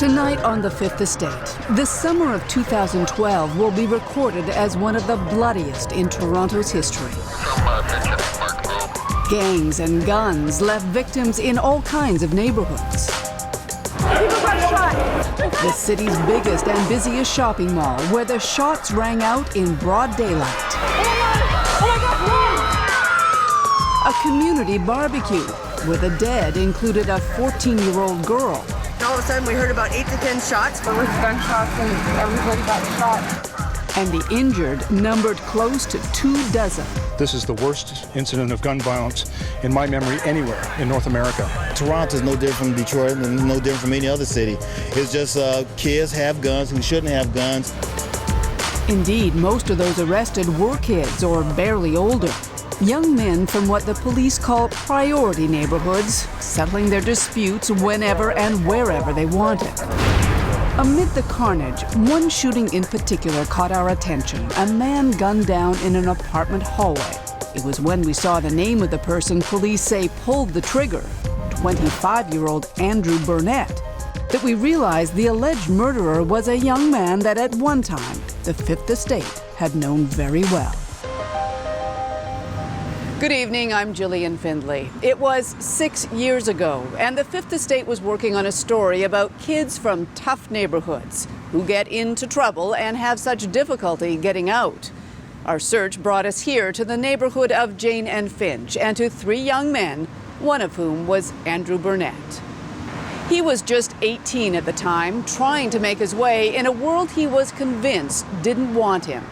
Tonight on the Fifth Estate, the summer of 2012 will be recorded as one of the bloodiest in Toronto's history. Gangs and guns left victims in all kinds of neighborhoods. People got shot. The city's biggest and busiest shopping mall, where the shots rang out in broad daylight. A community barbecue, where the dead included a 14-year-old girl. All of a sudden, we heard about 8 to 10 shots. There was gunshots and everybody got shot. And the injured numbered close to 24. This is the worst incident of gun violence in my memory anywhere in North America. Toronto is no different from Detroit and no different from any other city. It's just kids have guns and shouldn't have guns. Indeed, most of those arrested were kids or barely older. Young men from what the police call priority neighborhoods, settling their disputes whenever and wherever they wanted. Amid the carnage, one shooting in particular caught our attention, a man gunned down in an apartment hallway. It was when we saw the name of the person police say pulled the trigger, 25-year-old Andrew Burnett, that we realized the alleged murderer was a young man that at one time the Fifth Estate had known very well. Good evening, I'm Gillian Findlay. It was 6 years ago, and the Fifth Estate was working on a story about kids from tough neighborhoods who get into trouble and have such difficulty getting out. Our search brought us here to the neighborhood of Jane and Finch and to 3 young men, one of whom was Andrew Burnett. He was just 18 at the time, trying to make his way in a world he was convinced didn't want him.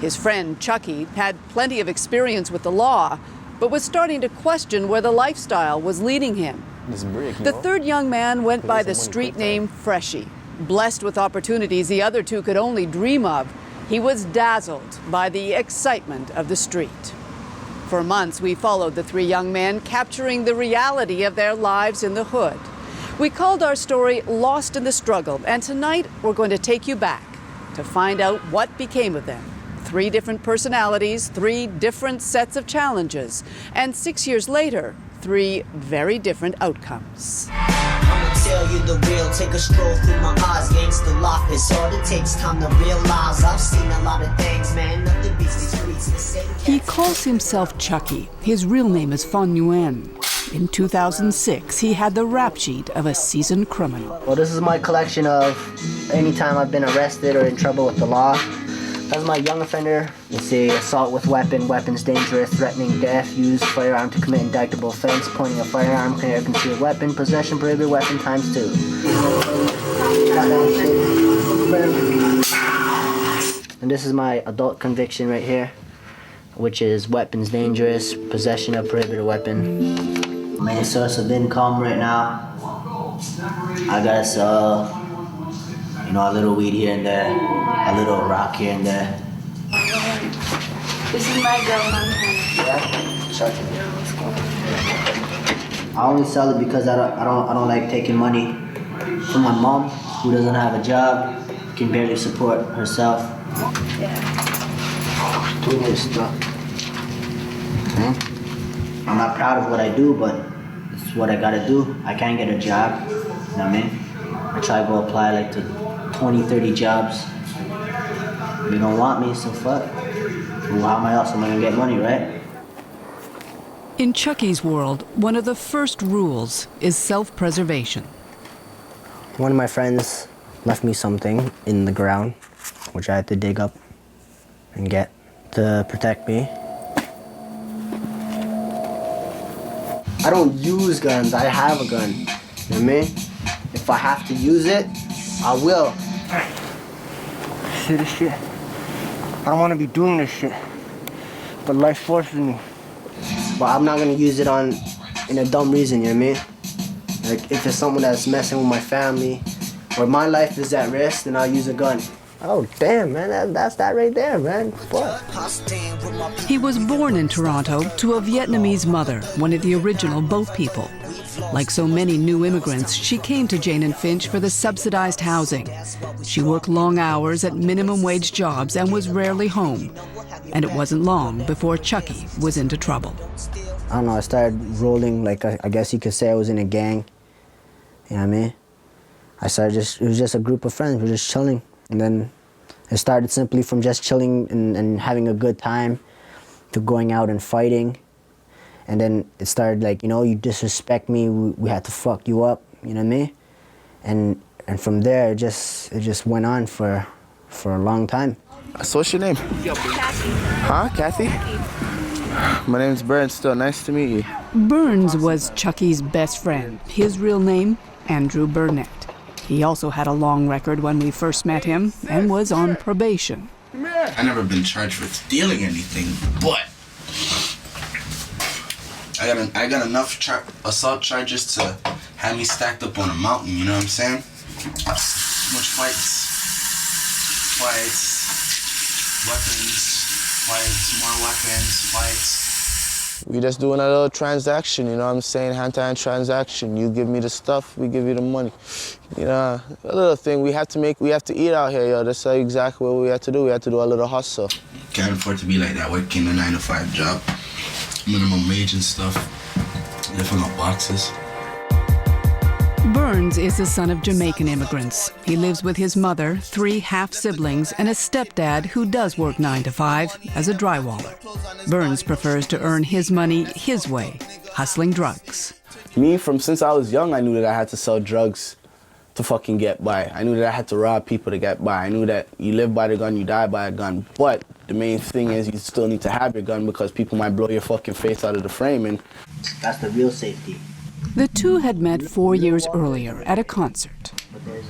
His friend Chucky had plenty of experience with the law, but was starting to question where the lifestyle was leading him. The third young man went by the street name Freshie. Blessed with opportunities the other two could only dream of, he was dazzled by the excitement of the street. For months, we followed the 3 young men, capturing the reality of their lives in the hood. We called our story Lost in the Struggle, and tonight we're going to take you back to find out what became of them. 3 different personalities, 3 different sets of challenges, and 6 years later, 3 very different outcomes. I'ma tell you the real, take a stroll through my eyes, gangsta life is hard, it takes time to realize. I've seen a lot of things, man, nothing beats these streets the same. He calls himself Chucky. His real name is Phong Nguyen. In 2006, he had the rap sheet of a seasoned criminal. Well, this is my collection of any time I've been arrested or in trouble with the law. As my young offender, you see assault with weapon, weapons dangerous, threatening death, use firearm to commit indictable offense, pointing a firearm, carry a concealed weapon, possession prohibited weapon times 2. And this is my adult conviction right here, which is weapons dangerous, possession of prohibited weapon. Main source of income right now, I gotta sell, a little weed here and there, a little rock here and there. This is my girl, Yeah? Show it to me. I only sell it because I don't like taking money from my mom, who doesn't have a job, can barely support herself. Doing this stuff. I'm not proud of what I do, but it's what I gotta do. I can't get a job, you know what I mean? I try to go apply like to 20, 30 jobs. You don't want me, so fuck. Well, how else am I gonna get money, right? In Chucky's world, one of the first rules is self-preservation. One of my friends left me something in the ground, which I had to dig up and get to protect me. I don't use guns, I have a gun, you know what I mean? If I have to use it, I will. See this shit? I don't want to be doing this shit, but life forces me. But I'm not gonna use it in a dumb reason, you know what I mean? Like if it's someone that's messing with my family, or my life is at risk, then I'll use a gun. Oh damn, man, that's that right there, man. What? He was born in Toronto to a Vietnamese mother, one of the original boat people. Like so many new immigrants, she came to Jane and Finch for the subsidized housing. She worked long hours at minimum wage jobs and was rarely home. And it wasn't long before Chucky was into trouble. I don't know, I started rolling, like I guess you could say I was in a gang. You know what I mean? it was just a group of friends. We were just chilling. And then it started simply from just chilling and having a good time to going out and fighting. And then it started like, you know, you disrespect me, we had to fuck you up, you know what I mean? And from there, it just went on for a long time. So what's your name? Kathy. Huh, Kathy? My name's Burns, still nice to meet you. Burns was Chucky's best friend. His real name, Andrew Burnett. He also had a long record when we first met him and was on probation. I never been charged for stealing anything, but I got enough assault charges to have me stacked up on a mountain, you know what I'm saying? Too much fights, more weapons, fights. We just doing a little transaction, you know what I'm saying? Hand-to-hand transaction. You give me the stuff, we give you the money. You know, a little thing we have to eat out here, yo. That's exactly what we have to do. We have to do a little hustle. Can't afford to be like that, working a 9-to-5 job. Minimum wage and stuff, lifting up boxes. Burns is the son of Jamaican immigrants. He lives with his mother, 3 half-siblings, and a stepdad who does work 9 to 5 as a drywaller. Burns prefers to earn his money his way, hustling drugs. Me, since I was young, I knew that I had to sell drugs to fucking get by. I knew that I had to rob people to get by. I knew that you live by the gun, you die by a gun. But the main thing is you still need to have your gun because people might blow your fucking face out of the frame. And That's the real safety. The two had met 4 years earlier at a concert.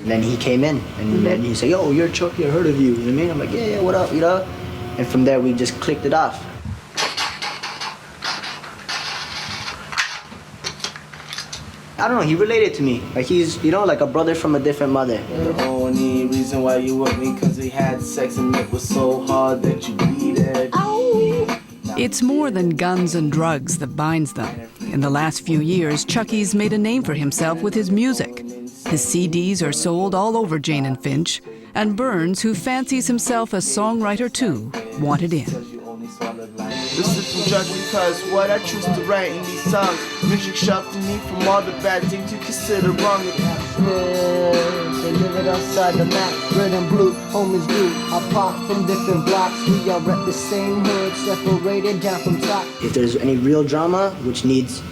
And then he came in, and then he said, yo, you're Chucky, I heard of you. You know what I mean? I'm like, yeah, what up, you know? And from there, we just clicked it off. I don't know, he related to me. Like he's, you know, like a brother from a different mother. the only reason why you with me because we had sex and it was so hard that you bleeded. It's more than guns and drugs that binds them. In the last few years, Chucky's made a name for himself with his music. His CDs are sold all over Jane and Finch, and Burns, who fancies himself a songwriter too, wanted in. Listen from Chucky because what I choose to write in these songs, music sheltered me from all the bad things you consider wrong. They live it outside the map, red and blue, homies do. I pop from different blocks, we all rep the same hood, separated down from top. If there's any real drama, which needs,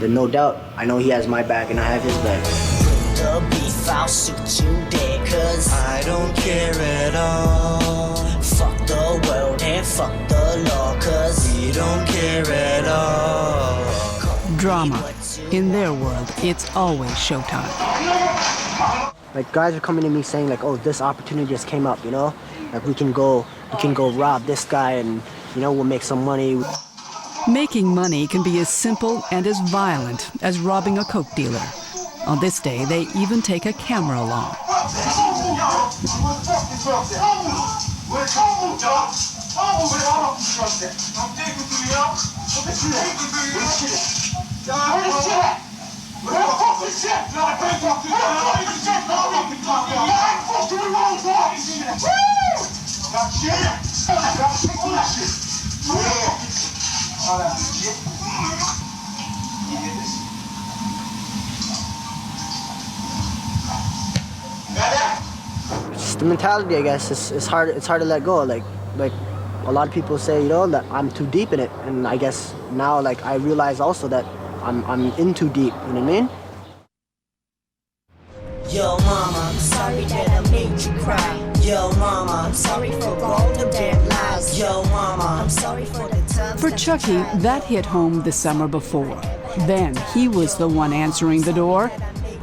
then no doubt, I know he has my back and I have his back. The beef, I'll shoot you dead, cause I don't care at all. Fuck the world and fuck the law, cause we don't care at all. Drama. In their world, it's always showtime. Like guys are coming to me saying like, oh, this opportunity just came up, you know? Like we can go rob this guy and, you know, we'll make some money. Making money can be as simple and as violent as robbing a coke dealer. On this day, they even take a camera along. It's the mentality, I guess. It's hard to let go. Like a lot of people say, you know, that I'm too deep in it, and I guess now like I realize also that I'm in too deep. You know what I mean? Yo, mama, I'm sorry that I made you cry. Yo, mama, I'm sorry for all the bad lies. Yo, mama, I'm sorry for the times. For Chucky, that hit home the summer before. Then he was the one answering the door.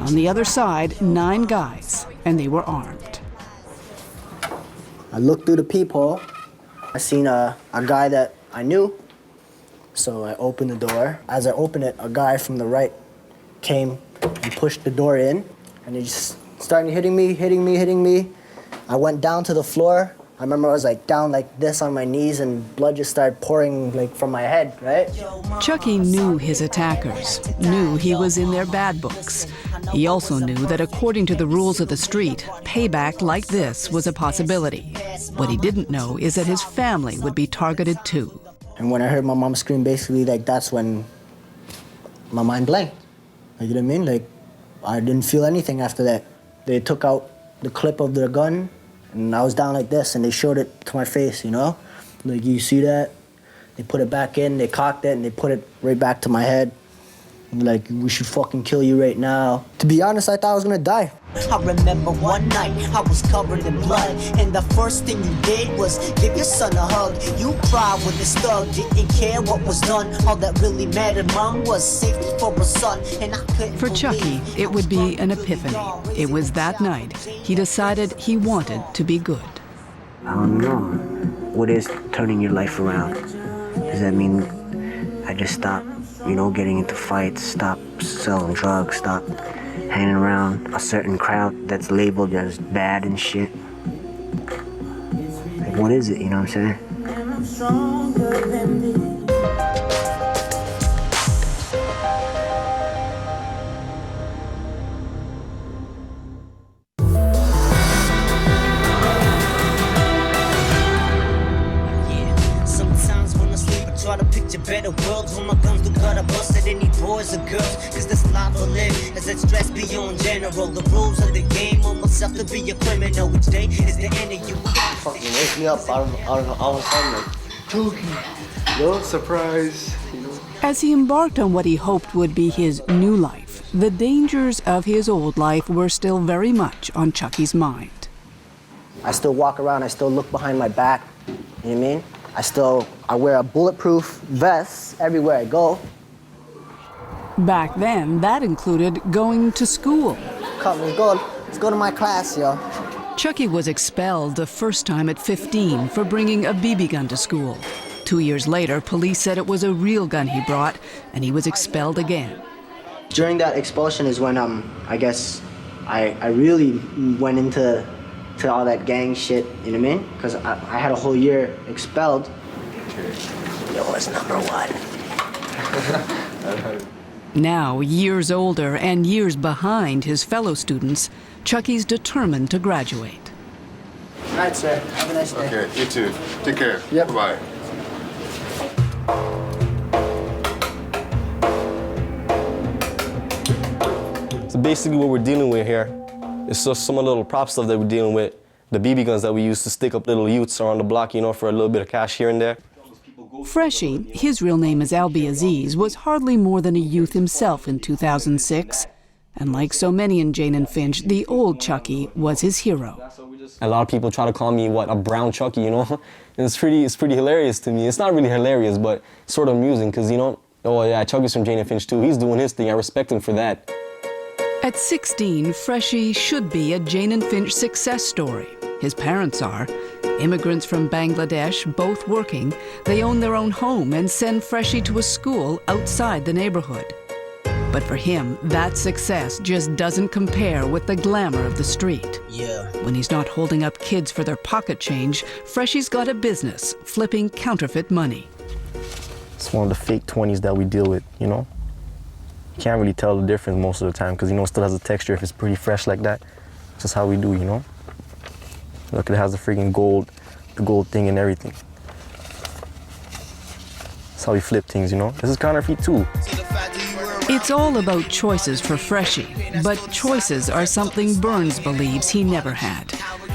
On the other side, 9 guys, and they were armed. I looked through the peephole. I seen a guy that I knew. So I opened the door. As I opened it, a guy from the right came and pushed the door in, and he just started hitting me. I went down to the floor. I remember I was like down like this on my knees, and blood just started pouring like from my head, right? Chucky knew his attackers, knew he was in their bad books. He also knew that according to the rules of the street, payback like this was a possibility. What he didn't know is that his family would be targeted too. And when I heard my mom scream, basically like that's when my mind blanked. Like, you know what I mean? Like I didn't feel anything after that. they took out the clip of their gun, and I was down like this, and they showed it to my face, you know? Like, you see that? They put it back in, they cocked it, and they put it right back to my head. Like, we should fucking kill you right now. To be honest, I thought I was gonna die. I remember one night I was covered in blood, and the first thing you did was give your son a hug. You cried with this thug, didn't care what was done. All that really mattered, Mom, was safety for a son, and I couldn't. For Chucky, it would be an epiphany. It was that night he decided he wanted to be good. I don't know. What is turning your life around? Does that mean I just stop, you know, getting into fights, stop selling drugs, stop hanging around a certain crowd that's labeled as bad and shit? Like, what is it, you know what I'm saying? Try to picture better worlds when my guns do cut. I busted any boys or girls, cause this life I live is that stress beyond general. The rules of the game on myself to be a criminal. Each day is the end of you. Fucking wake me up out of all of a sudden, like, Chucky, no surprise, you know. As he embarked on what he hoped would be his new life, the dangers of his old life were still very much on Chucky's mind. I still walk around, I still look behind my back, you know what I mean? I wear a bulletproof vest everywhere I go. Back then, that included going to school. Come, let's go to my class, yo. Chucky was expelled the first time at 15 for bringing a BB gun to school. 2 years later, police said it was a real gun he brought, and he was expelled again. During that expulsion is when, I guess, I really went into all that gang shit, you know what I mean? Because I had a whole year expelled. Yo, it's number one. Now, years older and years behind his fellow students, Chucky's determined to graduate. All right, sir. Have a nice day. Okay, you too. Take care. Yep. Bye. So basically what we're dealing with here is just some of the little prop stuff that we're dealing with. The BB guns that we use to stick up little youths around the block, you know, for a little bit of cash here and there. Freshie, his real name is Albie Aziz, was hardly more than a youth himself in 2006. And like so many in Jane and Finch, the old Chucky was his hero. A lot of people try to call me, a brown Chucky, you know? And it's pretty hilarious to me. It's not really hilarious, but sort of amusing, because, you know, oh yeah, Chucky's from Jane and Finch too. He's doing his thing. I respect him for that. At 16, Freshie should be a Jane and Finch success story. His parents are. Immigrants from Bangladesh, both working. They own their own home and send Freshie to a school outside the neighborhood. But for him, that success just doesn't compare with the glamour of the street. Yeah. When he's not holding up kids for their pocket change, Freshie's got a business flipping counterfeit money. It's one of the fake 20s that we deal with, you know? You can't really tell the difference most of the time because, you know, it still has a texture if it's pretty fresh like that. It's just how we do, you know? Look, it has the freaking gold, the gold thing and everything. That's how we flip things, you know? This is counterfeit too. It's all about choices for Freshie, but choices are something Burns believes he never had.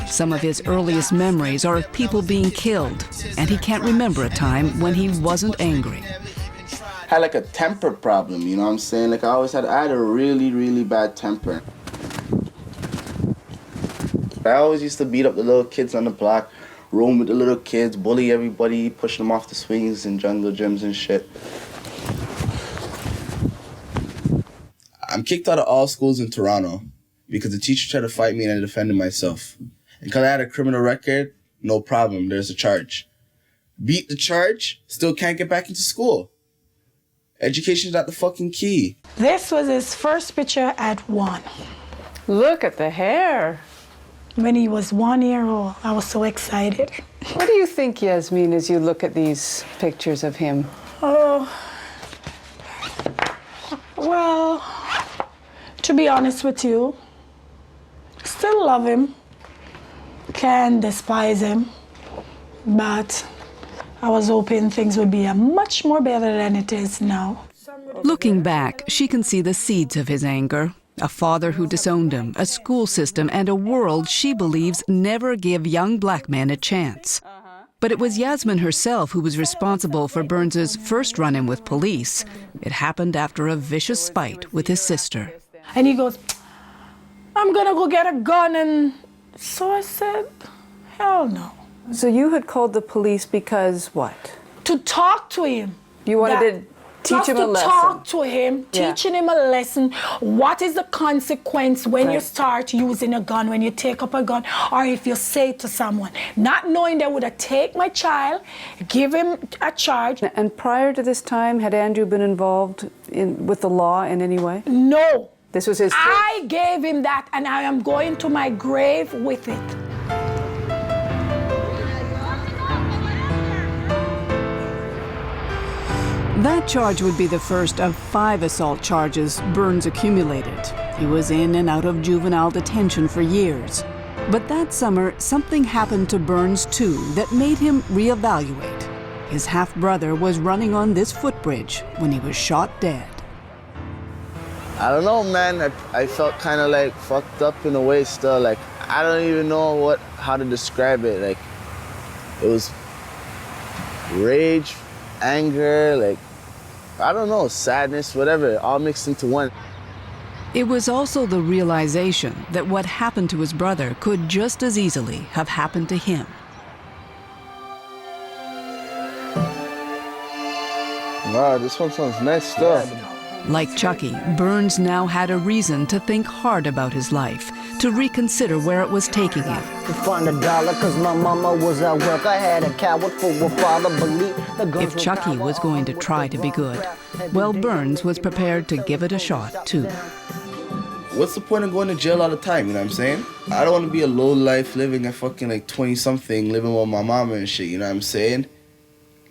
Some of his earliest memories are of people being killed, and he can't remember a time when he wasn't angry. I had like a temper problem, you know what I'm saying? Like I had a really, really bad temper. I always used to beat up the little kids on the block, roam with the little kids, bully everybody, push them off the swings and jungle gyms and shit. I'm kicked out of all schools in Toronto because the teacher tried to fight me and I defended myself. And because I had a criminal record, no problem, there's a charge. Beat the charge, still can't get back into school. Education's not the fucking key. This was his first picture at 1. Look at the hair. When he was 1 year old, I was so excited. What do you think, Yasmin, as you look at these pictures of him? Oh, well, to be honest with you, still love him, can despise him, but I was hoping things would be much more better than it is now. Looking back, she can see the seeds of his anger. A father who disowned him, a school system, and a world she believes never give young black men a chance. But it was Yasmin herself who was responsible for Burns's first run-in with police. It happened after a vicious fight with his sister. And he goes, I'm gonna go get a gun. And so I said, hell no. So you had called the police because what? To talk to him. You wanted to teach him a lesson? Just to talk to him, teaching him a lesson. What is the consequence when you start using a gun, when you take up a gun, or if you say to someone, not knowing they would have take my child, give him a charge. And prior to this time, had Andrew been involved with the law in any way? No. This was his first? I gave him that, and I am going to my grave with it. That charge would be the first of 5 assault charges Burns accumulated. He was in and out of juvenile detention for years. But that summer, something happened to Burns too that made him reevaluate. His half-brother was running on this footbridge when he was shot dead. I don't know, man. I felt kind of like fucked up in a way still. Like, I don't even know how to describe it. Like, it was rage, anger, like, I don't know, sadness, whatever, all mixed into one. It was also the realization that what happened to his brother could just as easily have happened to him. Wow, this one sounds nice stuff. Like Chucky, Burns now had a reason to think hard about his life, to reconsider where it was taking him. To find $1 'cause my mama was at work. I had a coward for a father, believe the guns. If Chucky was going to try to be good, well, Burns was prepared to give it a shot, too. What's the point of going to jail all the time, you know what I'm saying? I don't want to be a low life living at fucking like 20-something, living with my mama and shit, you know what I'm saying?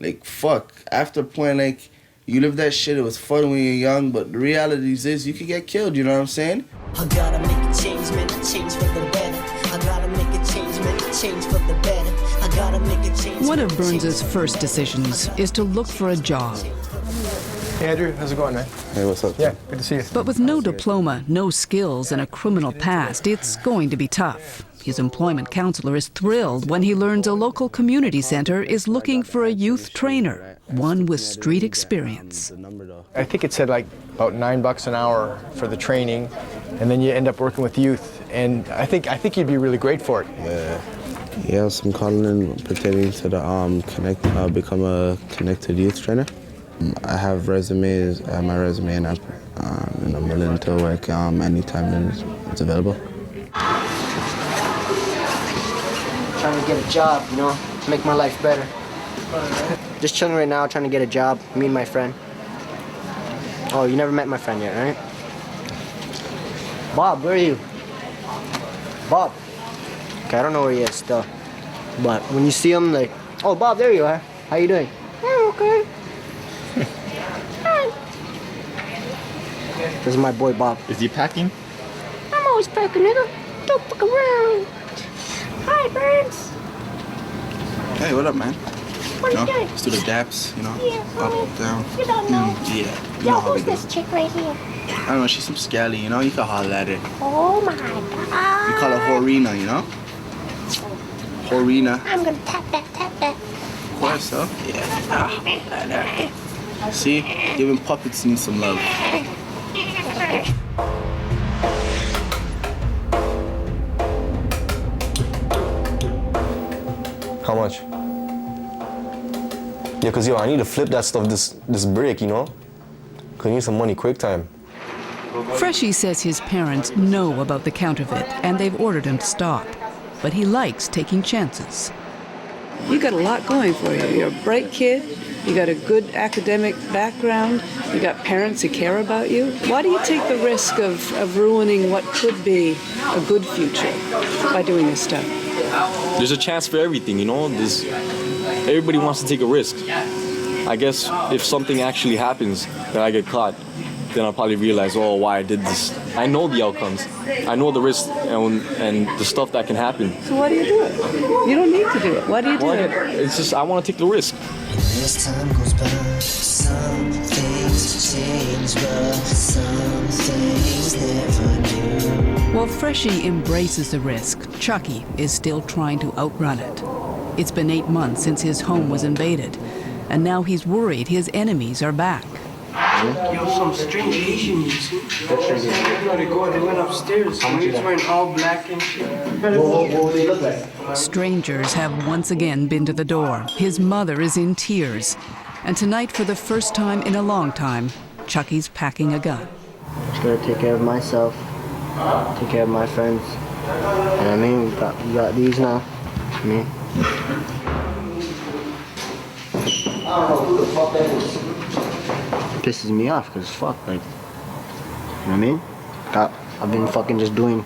Like, fuck. After a point, like, you live that shit, it was fun when you're young, but the reality is you could get killed, you know what I'm saying? I gotta make a change, man, a change for the better. I gotta make a change, man, a change for the better. I gotta make a change. One of Burns's first decisions is to look for a job. Hey, Andrew, how's it going, man? Hey, what's up? Yeah, good to see you. But with no diploma, no skills, and a criminal past, it's going to be tough. His employment counselor is thrilled when he learns a local community center is looking for a youth trainer, one with street experience. I think it said like about $9 an hour for the training, and then you end up working with youth. And I think you'd be really great for it. Yes, I'm calling in pertaining to the become a connected youth trainer. I have resumes, my resume, and I'm willing to work anytime it's available. Trying to get a job, you know, make my life better. Just chilling right now, trying to get a job, me and my friend. Oh, you never met my friend yet, right? Bob, where are you? Bob. Okay, I don't know where he is still. But when you see him, like, oh, Bob, there you are. How you doing? I'm okay. Hi. This is my boy, Bob. Is he packing? I'm always packing, nigga. Don't fuck around. Hi, Burns. Hey, what up, man? What are you doing? Let's do the daps, you know? Yeah, Up, down. You don't know. Yeah. You Yo, know how we who's do. this chick right here? I don't know, she's some scally, you know? You can holler at her. Oh my We god. call her Horina, you know? Horina. I'm gonna tap that. Of course, so. Yeah. See? Giving puppets need some love. How much? Yeah, cause I need to flip that stuff this break, you know? Cause I need some money quick time. Freshie says his parents know about the counterfeit and they've ordered him to stop. But he likes taking chances. You got a lot going for you. You're a bright kid. You got a good academic background. You got parents who care about you. Why do you take the risk of ruining what could be a good future by doing this stuff? There's a chance for everything, you know? Everybody wants to take a risk. I guess if something actually happens that I get caught, then I'll probably realize, oh, why I did this. I know the outcomes. I know the risks and the stuff that can happen. So why do you do it? You don't need to do it. Why do you do it? It's just, I want to take the risk. as time goes by, some things change, but some things never do. While Freshie embraces the risk, Chucky is still trying to outrun it. It's been 8 months since his home was invaded, and now he's worried his enemies are back. Yo, some strange Asian, you see? They went upstairs. He was wearing all black and shit. What they look like? Strangers have once again been to the door. His mother is in tears. And tonight, for the first time in a long time, Chucky's packing a gun. Just gotta take care of myself, take care of my friends. And I mean, we got these now. I mean, I don't know who the fuck that is. It pisses me off, because fuck, like, you know what I mean? I've been fucking just doing,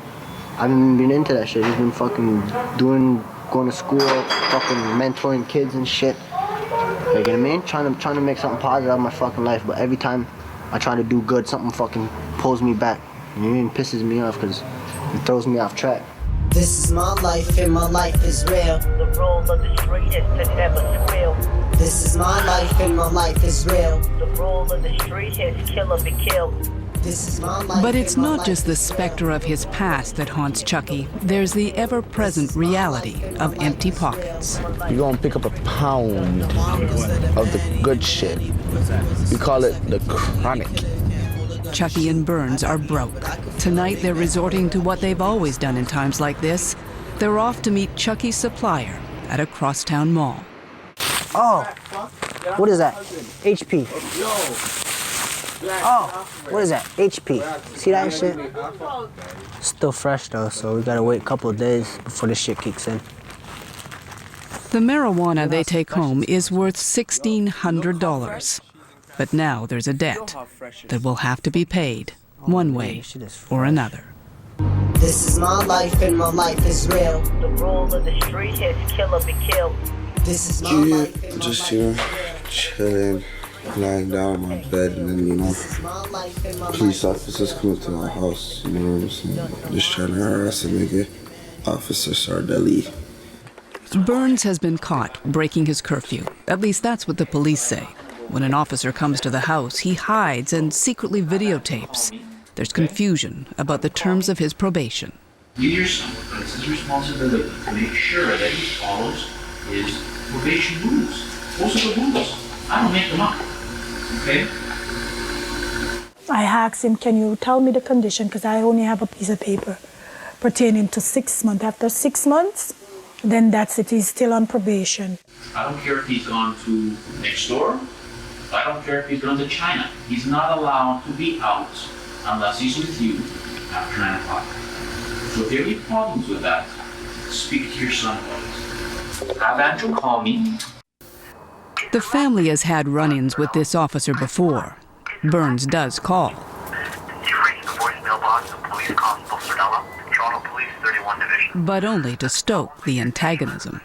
I haven't been into that shit. I've been fucking doing, going to school, fucking mentoring kids and shit. Like, you know what I mean? Trying to make something positive out of my fucking life, but every time I try to do good, something fucking pulls me back. You know what I mean? It pisses me off, because it throws me off track. This is my life and my life is real. The role of the street is to never squeal. This is my life and my life is real. The role of the street is kill or be killed. This is my life. But it's not just the specter of his past that haunts Chucky. There's the ever-present reality of empty pockets. You go and pick up a pound of the good shit. We call it the chronic. Chucky and Burns are broke. Tonight, they're resorting to what they've always done in times like this. They're off to meet Chucky's supplier at a crosstown mall. Oh, what is that? HP. Oh, what is that? HP. See that shit? Still fresh though, so we gotta wait a couple of days before this shit kicks in. The marijuana they take home is worth $1,600. But now there's a debt that will have to be paid one way or another. This is my life and my life is real. The role of the street is kill or be killed. This is my life and my Just life here, chilling, lying down on my bed, and then, you know, police officers come up to my house, you know what I'm saying? Just trying to harass a nigga. Officer Sardelli. Burns has been caught breaking his curfew. At least that's what the police say. When an officer comes to the house, he hides and secretly videotapes. There's confusion about the terms of his probation. You, your son, but it's his responsibility to make sure that he follows his probation rules. Those are the rules. I don't make them up. Okay? I asked him, can you tell me the condition? Because I only have a piece of paper pertaining to 6 months. After 6 months, then that's it. He's still on probation. I don't care if he's gone to next door. I don't care if he's gone to China. He's not allowed to be out unless he's with you after 9 o'clock. So if you have any problems with that, speak to your son about it. Have Andrew call me. The family has had run-ins with this officer before. Burns does call. You've reached the voicemail box of Police Constable Sardella, Toronto Police 31 Division. But only to stoke the antagonism.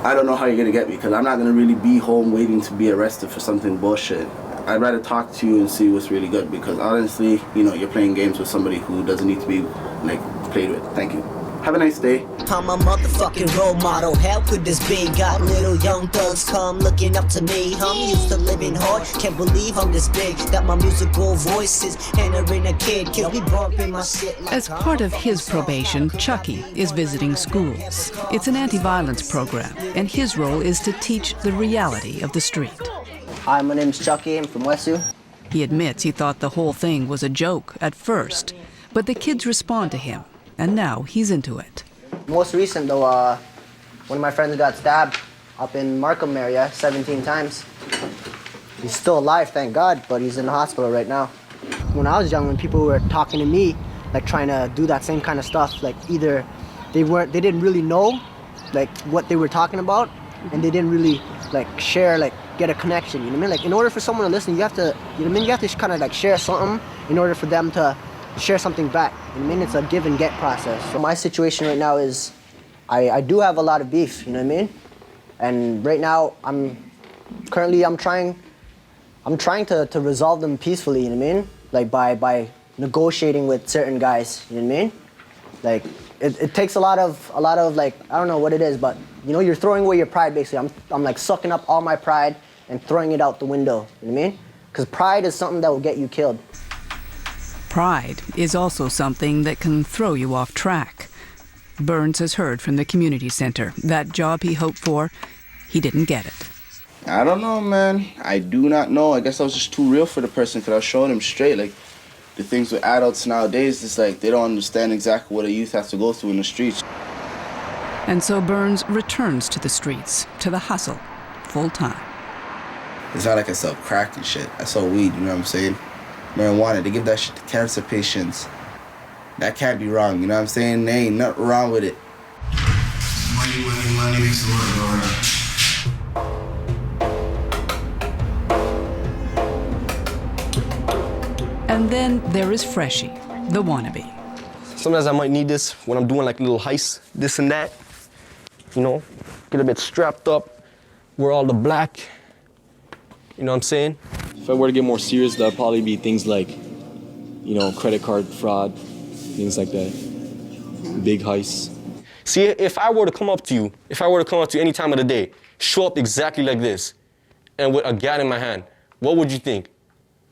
I don't know how you're gonna get me, because I'm not gonna really be home waiting to be arrested for something bullshit. I'd rather talk to you and see what's really good, because honestly, you know, you're playing games with somebody who doesn't need to be, like, played with. Thank you. Have a nice day. I'm a motherfucking role model. How could this be? Got little young thugs come looking up to me. I'm used to living hard. Can't believe I'm this big. That my musical voice is entering a kid. Kill me bumping my shit. As part of his probation, Chucky is visiting schools. It's an anti-violence program, and his role is to teach the reality of the street. Hi, my name's Chucky. I'm from Westview. He admits he thought the whole thing was a joke at first, but the kids respond to him, and now he's into it. Most recent though, one of my friends got stabbed up in Markham area 17 times. He's still alive, thank God, but he's in the hospital right now. When I was young, when people were talking to me, like trying to do that same kind of stuff, like either they didn't really know like what they were talking about, and they didn't really like share, like get a connection, you know what I mean? Like in order for someone to listen, you have to, you know what I mean? You have to kind of like share something in order for them to share something back. You know what I mean? It's a give and get process. So my situation right now is, I do have a lot of beef, you know what I mean? And right now, I'm trying to resolve them peacefully, you know what I mean? Like by negotiating with certain guys, you know what I mean? Like it takes a lot of like, I don't know what it is, but you know, you're throwing away your pride basically. I'm like sucking up all my pride and throwing it out the window, you know what I mean? Because pride is something that will get you killed. Pride is also something that can throw you off track. Burns has heard from the community center. That job he hoped for, he didn't get it. I don't know, man. I do not know. I guess I was just too real for the person because I was showing him straight. Like, the things with adults nowadays, it's like they don't understand exactly what a youth has to go through in the streets. And so Burns returns to the streets, to the hustle, full time. It's not like I sell crack and shit. I sell weed, you know what I'm saying? Marijuana, they give that shit to cancer patients. That can't be wrong, you know what I'm saying? There ain't nothing wrong with it. Money, money, money makes the world go round. And then there is Freshie, the wannabe. Sometimes I might need this when I'm doing like little heists, this and that. You know, get a bit strapped up, wear all the black. You know what I'm saying? If I were to get more serious, that'd probably be things like, you know, credit card fraud, things like that. Big heists. See, if I were to come up to you any time of the day, show up exactly like this, and with a gat in my hand, what would you think?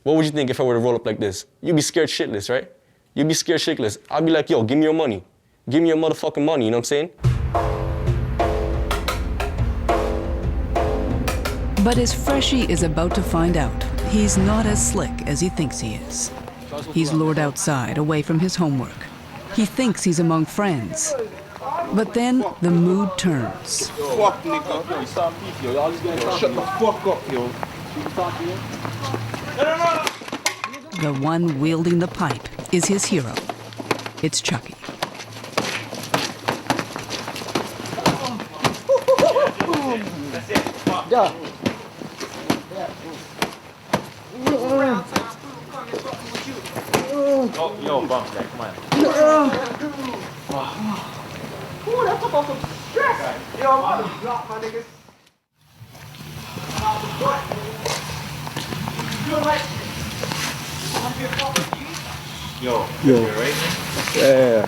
What would you think if I were to roll up like this? You'd be scared shitless, right? You'd be scared shitless. I'd be like, yo, give me your money. Give me your motherfucking money, you know what I'm saying? But as Freshie is about to find out, he's not as slick as he thinks he is. He's lured outside, away from his homework. He thinks he's among friends. But then the mood turns. Fuck, nigga. Shut the fuck up, yo. The one wielding the pipe is his hero. It's Chucky. Yeah. Yo, bump that, come on. Ooh, that took off some stress. Yo, I'm about to drop my niggas. Yo, right? Yeah.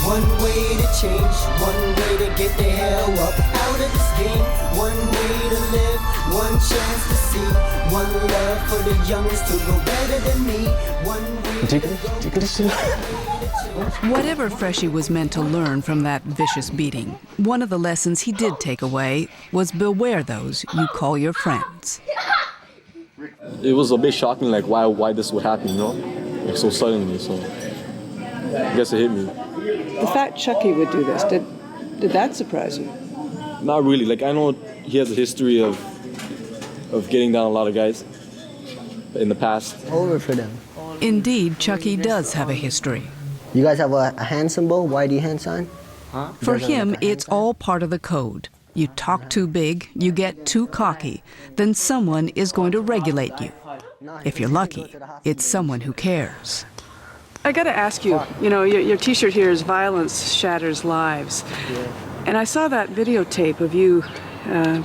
One way to change, one way to get the hell up out of this game. One way to live, one chance to see. One love for the youngest to go better than me. One way to go. Whatever Freshie was meant to learn from that vicious beating, one of the lessons he did take away was beware those you call your friends. It was a bit shocking, like why this would happen, you know? Like so suddenly, so I guess it hit me. The fact Chucky would do this, did that surprise you? Not really. Like, I know he has a history of getting down a lot of guys in the past. Over for them. Indeed, Chucky does have a history. You guys have a hand symbol, YD hand sign? Huh? For him, it's all part of the code. You talk too big, you get too cocky, then someone is going to regulate you. If you're lucky, it's someone who cares. I gotta ask you, you know, your t-shirt here is Violence Shatters Lives. Yeah. And I saw that videotape of you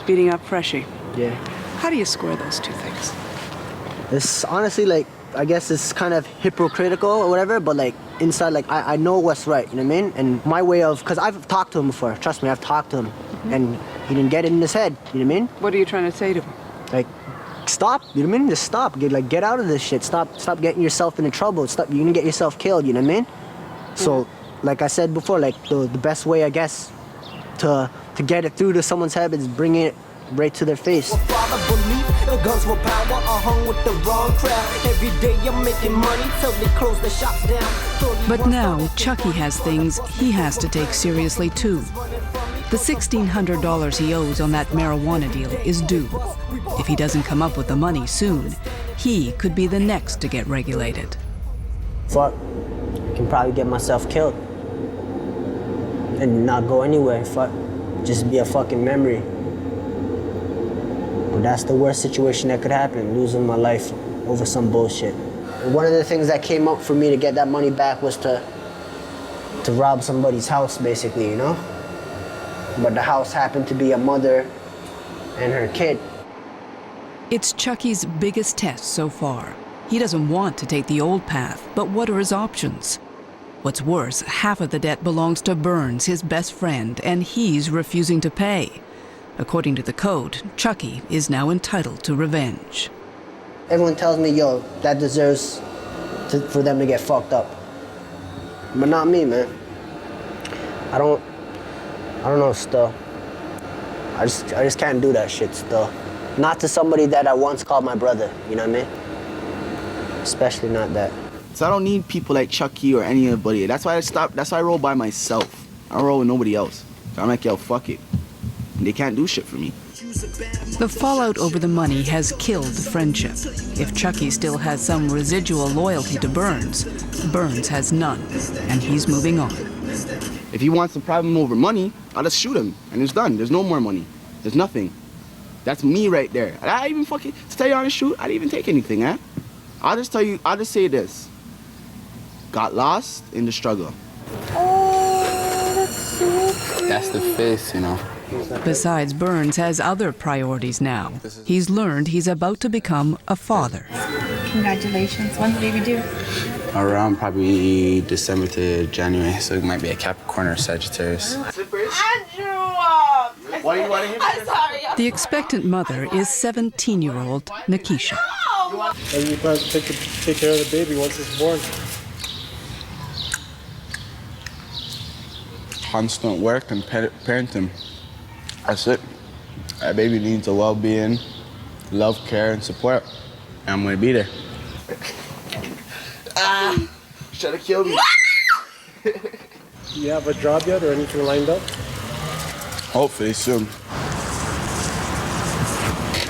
beating up Freshie. Yeah. How do you square those two things? It's honestly like, I guess it's kind of hypocritical or whatever, but like inside, like I know what's right, you know what I mean? And my way of, because I've talked to him before, trust me, I've talked to him, and he didn't get it in his head, you know what I mean? What are you trying to say to him? Like, stop, you know what I mean? Just stop, get out of this shit. Stop getting yourself into trouble. Stop, you're gonna get yourself killed, you know what I mean? So, like I said before, like the best way, I guess, to get it through to someone's head is bringing it right to their face. The guns were power, I hung with the wrong crowd. Every day I'm making money till they close the shops down. But now, Chucky has things he has to take seriously too. The $1,600 he owes on that marijuana deal is due. If he doesn't come up with the money soon, he could be the next to get regulated. Fuck, I can probably get myself killed and not go anywhere. Fuck, just be a fucking memory. But that's the worst situation that could happen, losing my life over some bullshit. And one of the things that came up for me to get that money back was to to rob somebody's house, basically, you know? But the house happened to be a mother and her kid. It's Chucky's biggest test so far. He doesn't want to take the old path, but what are his options? What's worse, half of the debt belongs to Burns, his best friend, and he's refusing to pay. According to the code, Chucky is now entitled to revenge. Everyone tells me, yo, that deserves for them to get fucked up. But not me, man. I don't know still. I just can't do that shit still. Not to somebody that I once called my brother, you know what I mean? Especially not that. So I don't need people like Chucky or anybody. That's why I roll by myself. I don't roll with nobody else. So I'm like, yo, fuck it. And they can't do shit for me. The fallout over the money has killed the friendship. If Chucky still has some residual loyalty to Burns, Burns has none, and he's moving on. If he wants a problem over money, I'll just shoot him, and it's done. There's no more money. There's nothing. That's me right there. I even to tell you honest truth, I didn't even take anything, eh? I'll just say this. Got lost in the struggle. Oh, that's so pretty. That's the face, you know. Besides, Burns has other priorities now. He's learned he's about to become a father. Congratulations. When's the baby due? Around probably December to January, so it might be a Capricorn or Sagittarius. I drew up. Why do you want to hear I'm sorry. The expectant mother is 17-year-old Nikisha. And you plan to take care of the baby once it's born. Constant work and parenting. That's it. That baby needs a well-being, love, care, and support. And I'm gonna be there. Should have killed me. Do you have a job yet or anything lined up? Hopefully soon.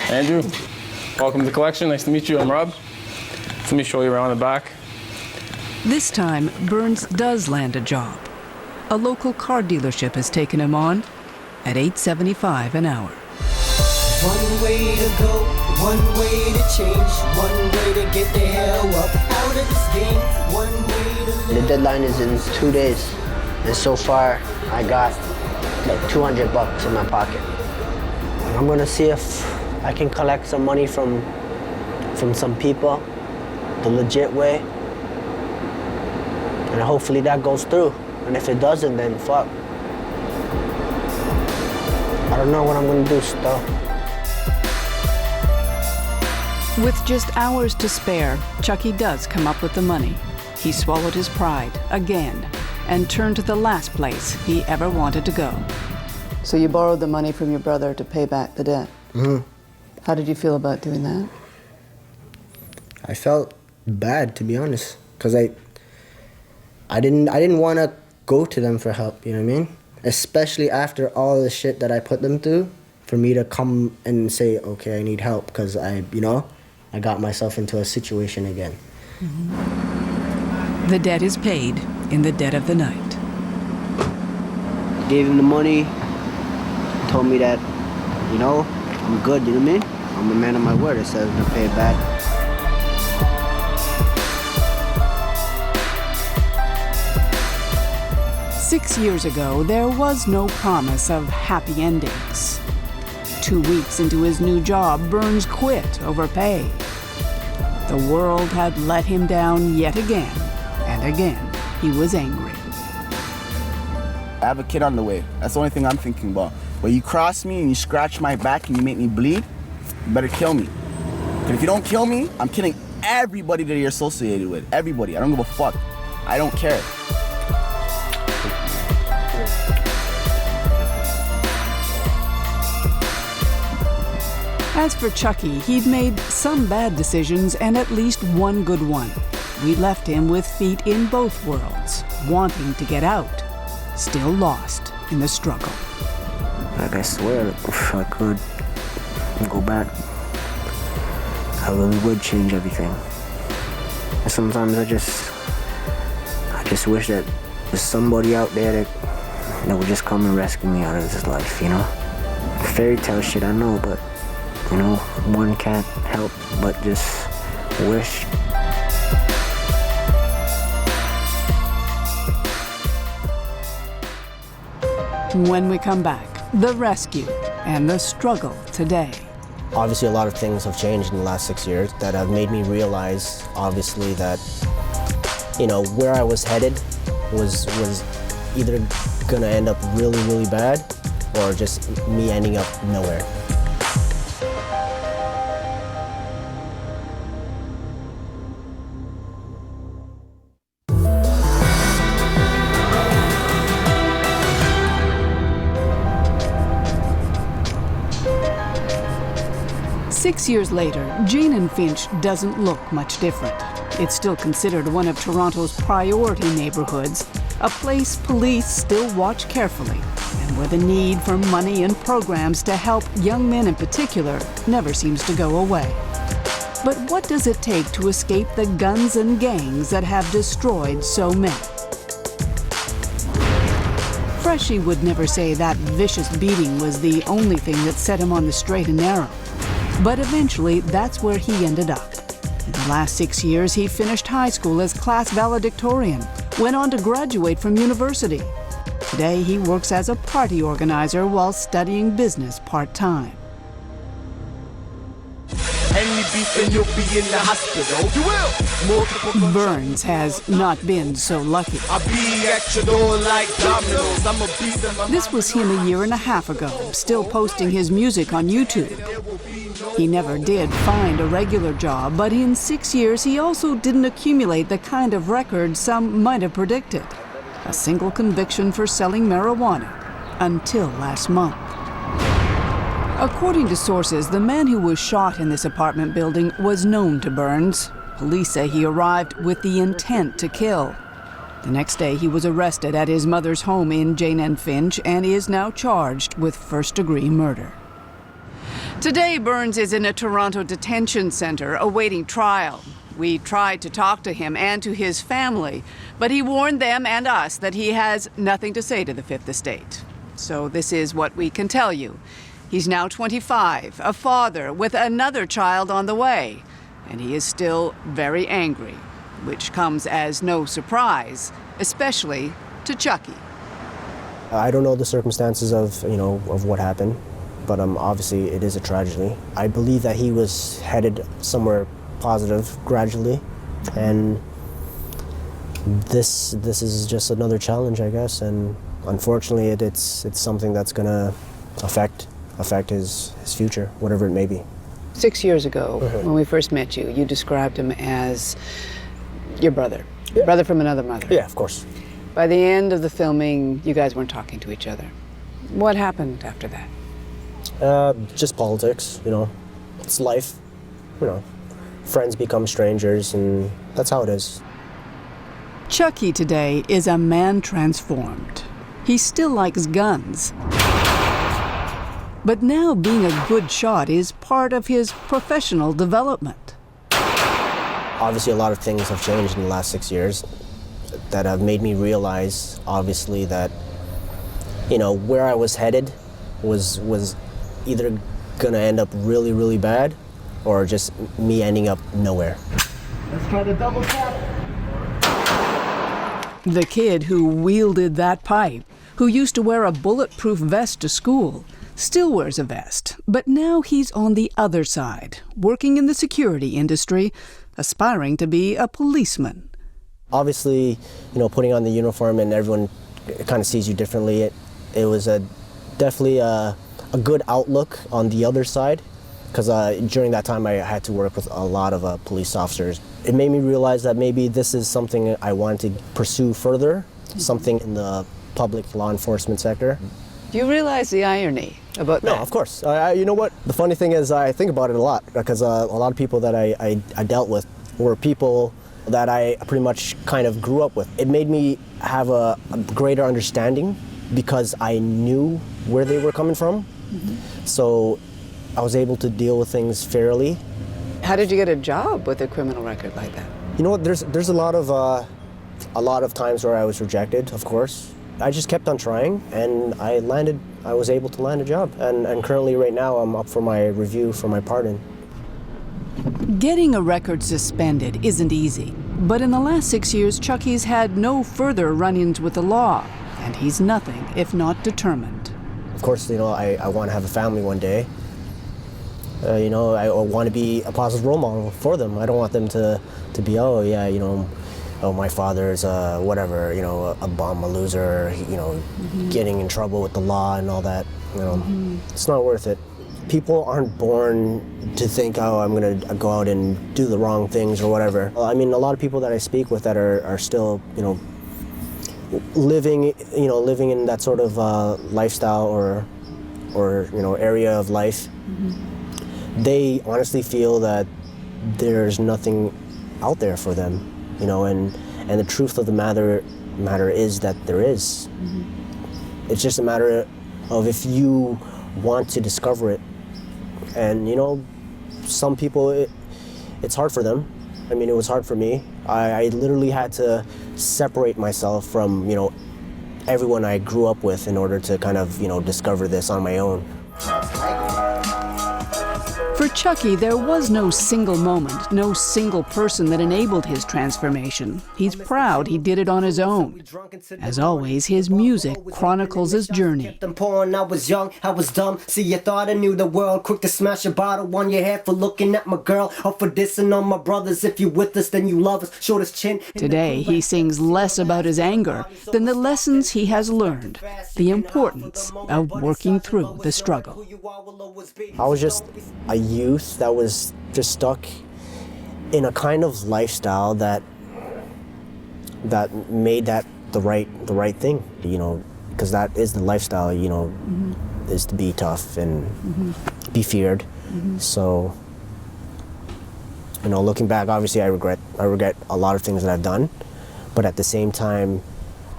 Andrew, welcome to the collection. Nice to meet you. I'm Rob. Let me show you around the back. This time, Burns does land a job. A local car dealership has taken him on at $8.75 an hour. One way to go, one way to change, one way to get the hell up out of this game, one way to... The deadline is in 2 days, and so far I got like $200 in my pocket. I'm gonna see if I can collect some money from some people the legit way, and hopefully that goes through. And if it doesn't, then fuck. I don't know what I'm gonna do still. With just hours to spare, Chucky does come up with the money. He swallowed his pride again and turned to the last place he ever wanted to go. So you borrowed the money from your brother to pay back the debt? Mm-hmm. How did you feel about doing that? I felt bad, to be honest, because I didn't want to go to them for help, you know what I mean? Especially after all the shit that I put them through, for me to come and say, okay, I need help, because I got myself into a situation again. Mm-hmm. The debt is paid in the dead of the night. Gave him the money, told me that, I'm good, you know what I mean? I'm a man of my word. I said I was gonna pay it back. Six years ago, there was no promise of happy endings. 2 weeks into his new job, Burns quit over pay. The world had let him down yet again, and again, he was angry. I have a kid on the way. That's the only thing I'm thinking about. When you cross me and you scratch my back and you make me bleed, you better kill me. Because if you don't kill me, I'm killing everybody that you're associated with. Everybody. I don't give a fuck. I don't care. As for Chucky, he'd made some bad decisions and at least one good one. We left him with feet in both worlds, wanting to get out, still lost in the struggle. Like, I swear, if I could go back, I really would change everything. And sometimes I just wish that there's somebody out there that would just come and rescue me out of this life, Fairy tale shit, I know, but, one can't help but just wish. When we come back, the rescue and the struggle today. Obviously, a lot of things have changed in the last 6 years that have made me realize, obviously, that, you know, where I was headed was either gonna end up really, really bad or just me ending up nowhere. Six years later, Jane and Finch doesn't look much different. It's still considered one of Toronto's priority neighborhoods, a place police still watch carefully, and where the need for money and programs to help young men in particular never seems to go away. But what does it take to escape the guns and gangs that have destroyed so many? Freshie would never say that vicious beating was the only thing that set him on the straight and narrow. But eventually, that's where he ended up. In the last 6 years, he finished high school as class valedictorian, went on to graduate from university. Today, he works as a party organizer while studying business part-time. Burns has not been so lucky. This was him a year and a half ago, still posting his music on YouTube. He never did find a regular job, but in 6 years he also didn't accumulate the kind of record some might have predicted. A single conviction for selling marijuana until last month. According to sources, the man who was shot in this apartment building was known to Burns. Police say he arrived with the intent to kill. The next day, he was arrested at his mother's home in Jane and Finch and is now charged with first-degree murder. Today, Burns is in a Toronto detention center awaiting trial. We tried to talk to him and to his family, but he warned them and us that he has nothing to say to the Fifth Estate. So this is what we can tell you. He's now 25, a father with another child on the way, and he is still very angry, which comes as no surprise, especially to Chucky. I don't know the circumstances of, of what happened, but obviously it is a tragedy. I believe that he was headed somewhere positive gradually, and this is just another challenge, I guess, and unfortunately it's something that's gonna affect his future, whatever it may be. 6 years ago, when we first met you, you described him as your brother. Yeah. Brother from another mother. Yeah, of course. By the end of the filming, you guys weren't talking to each other. What happened after that? Just politics, It's life, Friends become strangers, and that's how it is. Chucky today is a man transformed. He still likes guns. But now being a good shot is part of his professional development. Obviously, a lot of things have changed in the last 6 years that have made me realize, obviously, that, where I was headed was either gonna end up really, really bad or just me ending up nowhere. Let's try the double tap. The kid who wielded that pipe, who used to wear a bulletproof vest to school, still wears a vest, but now he's on the other side, working in the security industry, aspiring to be a policeman. Obviously, putting on the uniform and everyone kind of sees you differently. It was definitely a good outlook on the other side, because during that time I had to work with a lot of police officers. It made me realize that maybe this is something I wanted to pursue further, something in the public law enforcement sector. Do you realize the irony about that? No, of course. You know what? The funny thing is I think about it a lot, because a lot of people that I dealt with were people that I pretty much kind of grew up with. It made me have a greater understanding because I knew where they were coming from. Mm-hmm. So I was able to deal with things fairly. How did you get a job with a criminal record like that? You know what? There's a lot of times where I was rejected, of course. I just kept on trying, and I was able to land a job. And currently right now I'm up for my review for my pardon. Getting a record suspended isn't easy, but in the last 6 years, Chucky's had no further run-ins with the law, and he's nothing if not determined. Of course, I want to have a family one day. I want to be a positive role model for them. I don't want them to be, my father's whatever, a bum, a loser, getting in trouble with the law and all that. It's not worth it. People aren't born to think, I'm going to go out and do the wrong things or whatever. I mean, a lot of people that I speak with that are still, living in that sort of lifestyle or area of life. They honestly feel that there's nothing out there for them, and the truth of the matter is that there is. It's just a matter of if you want to discover it. And some people, it's hard for them. I mean, it was hard for me. I literally had to separate myself from, everyone I grew up with in order to kind of, discover this on my own. For Chucky, there was no single moment, no single person that enabled his transformation. He's proud he did it on his own. As always, his music chronicles his journey. I was young, I was dumb. See, I thought I knew the world. Quick to smash a bottle on your head for looking at my girl. Or for dissing on my brothers. If you with us, then you love us. Shortest chin. Today, he sings less about his anger than the lessons he has learned, the importance of working through the struggle. I was just a youth that was just stuck in a kind of lifestyle that made that the right thing, because that is the lifestyle, is to be tough and be feared. So, looking back, obviously I regret a lot of things that I've done, but at the same time,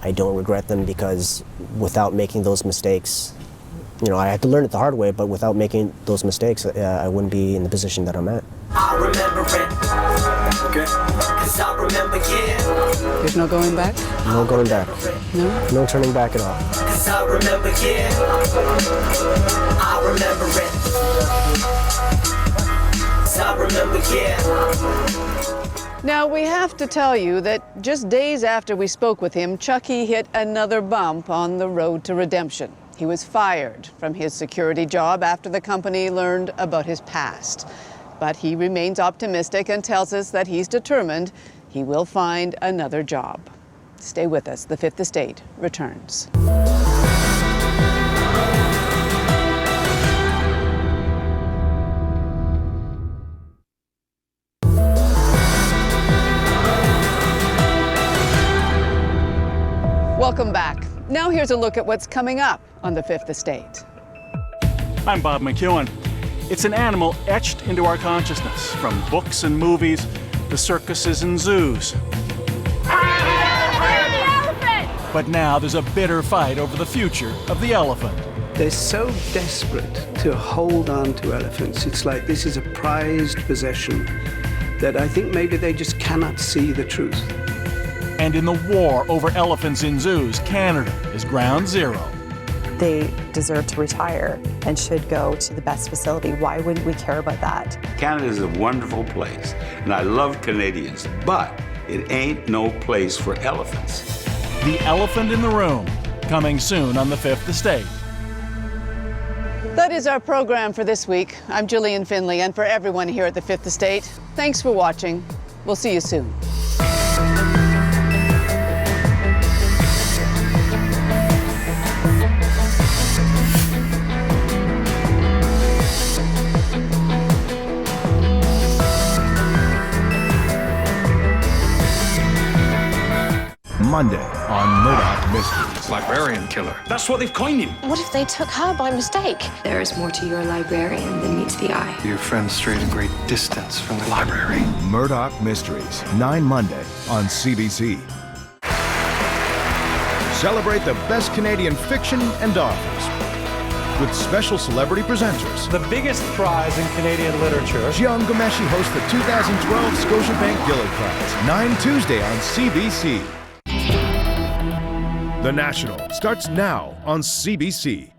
I don't regret them because without making those mistakes, I had to learn it the hard way, but without making those mistakes, I wouldn't be in the position that I'm at. I remember it. Cause I remember, yeah. There's no going back? No going back. No? No turning back at all. Cause I remember, yeah. I remember it. Cause I remember, yeah. Now, we have to tell you that just days after we spoke with him, Chucky hit another bump on the road to redemption. He was fired from his security job after the company learned about his past. But he remains optimistic and tells us that he's determined he will find another job. Stay with us. The Fifth Estate returns. Welcome back. Now here's a look at what's coming up on the Fifth Estate. I'm Bob McEwen. It's an animal etched into our consciousness, from books and movies to circuses and zoos. But now there's a bitter fight over the future of the elephant. They're so desperate to hold on to elephants. It's like this is a prized possession that I think maybe they just cannot see the truth. And in the war over elephants in zoos, Canada is ground zero. They deserve to retire and should go to the best facility. Why wouldn't we care about that? Canada is a wonderful place, and I love Canadians, but it ain't no place for elephants. The Elephant in the Room, coming soon on the Fifth Estate. That is our program for this week. I'm Gillian Finley, and for everyone here at the Fifth Estate, thanks for watching. We'll see you soon. Monday on Murdoch Mysteries. Librarian killer. That's what they've coined him. What if they took her by mistake? There is more to your librarian than meets the eye. Your friends strayed a great distance from the library. Murdoch Mysteries, 9 Monday on CBC. Celebrate the best Canadian fiction and authors with special celebrity presenters. The biggest prize in Canadian literature. Jian Ghomeshi hosts the 2012 Scotiabank Gillard Prize, 9 Tuesday on CBC. The National starts now on CBC.